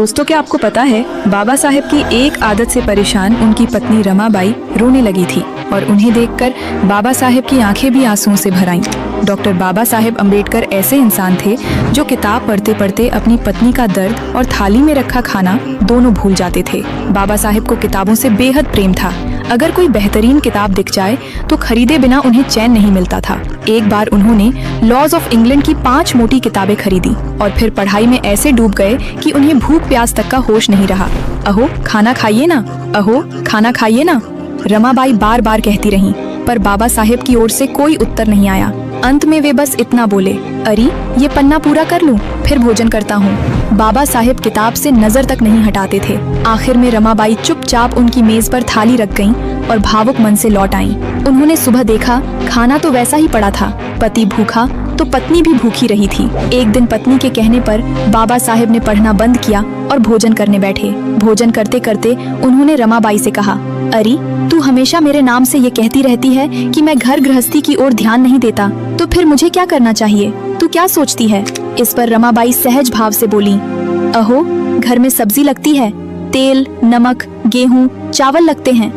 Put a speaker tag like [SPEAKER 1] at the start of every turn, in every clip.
[SPEAKER 1] दोस्तों, क्या आपको पता है बाबा साहेब की एक आदत से परेशान उनकी पत्नी रमाबाई रोने लगी थी और उन्हें देखकर बाबा साहेब की आंखें भी आंसुओं से भर आईं। डॉक्टर बाबा साहेब अम्बेडकर ऐसे इंसान थे जो किताब पढ़ते पढ़ते अपनी पत्नी का दर्द और थाली में रखा खाना दोनों भूल जाते थे। बाबा साहेब को किताबों से बेहद प्रेम था। अगर कोई बेहतरीन किताब दिख जाए तो खरीदे बिना उन्हें चैन नहीं मिलता था। एक बार उन्होंने लॉज ऑफ इंग्लैंड की 5 मोटी किताबें खरीदी और फिर पढ़ाई में ऐसे डूब गए कि उन्हें भूख प्यास तक का होश नहीं रहा। अहो खाना खाइए ना, अहो खाना खाइए ना, रमाबाई बार बार कहती रहीं, पर बाबा साहेब की ओर से कोई उत्तर नहीं आया। अंत में वे बस इतना बोले, अरे ये पन्ना पूरा कर लूं, फिर भोजन करता हूँ। बाबा साहेब किताब से नजर तक नहीं हटाते थे। आखिर में रमाबाई चुपचाप उनकी मेज पर थाली रख गईं और भावुक मन से लौट आईं। उन्होंने सुबह देखा खाना तो वैसा ही पड़ा था, पति भूखा तो पत्नी भी भूखी रही थी। एक दिन पत्नी के कहने पर बाबा साहेब ने पढ़ना बंद किया और भोजन करने बैठे। भोजन करते करते उन्होंने रमाबाई से कहा, अरे तू हमेशा मेरे नाम से ये कहती रहती है कि मैं घर गृहस्थी की ओर ध्यान नहीं देता, तो फिर मुझे क्या करना चाहिए? तू क्या सोचती है? इस पर रमाबाई सहज भाव से बोली, अहो घर में सब्जी लगती है, तेल, नमक, गेहूं, चावल लगते हैं।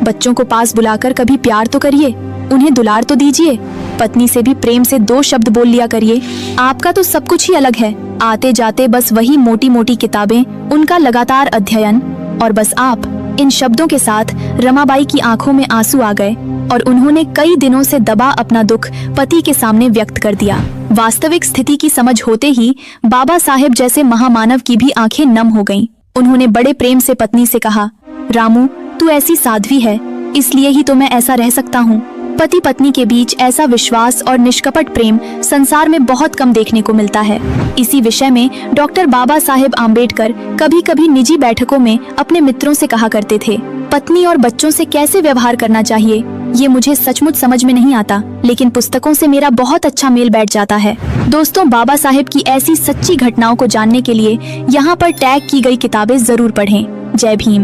[SPEAKER 1] बच्चों को पास बुलाकर कभी प्यार तो करिए, उन्हें दुलार तो दीजिए। पत्नी से भी प्रेम से 2 शब्द बोल लिया करिए। आपका तो सब कुछ ही अलग है, आते जाते बस वही मोटी मोटी किताबें, उनका लगातार अध्ययन, और बस आप। इन शब्दों के साथ रमाबाई की आंखों में आंसू आ गए और उन्होंने कई दिनों से दबा अपना दुख पति के सामने व्यक्त कर दिया। वास्तविक स्थिति की समझ होते ही बाबा साहेब जैसे महामानव की भी आंखें नम हो गईं। उन्होंने बड़े प्रेम से पत्नी से कहा, रामू तू ऐसी साध्वी है, इसलिए ही तो मैं ऐसा रह सकता हूँ। पति पत्नी के बीच ऐसा विश्वास और निष्कपट प्रेम संसार में बहुत कम देखने को मिलता है। इसी विषय में डॉक्टर बाबा साहेब आम्बेडकर कभी कभी निजी बैठकों में अपने मित्रों से कहा करते थे, पत्नी और बच्चों से कैसे व्यवहार करना चाहिए ये मुझे सचमुच समझ में नहीं आता, लेकिन पुस्तकों से मेरा बहुत अच्छा मेल बैठ जाता है। दोस्तों, बाबा साहेब की ऐसी सच्ची घटनाओं को जानने के लिए यहाँ पर टैग की गई किताबें जरूर पढ़ें। जय भीम।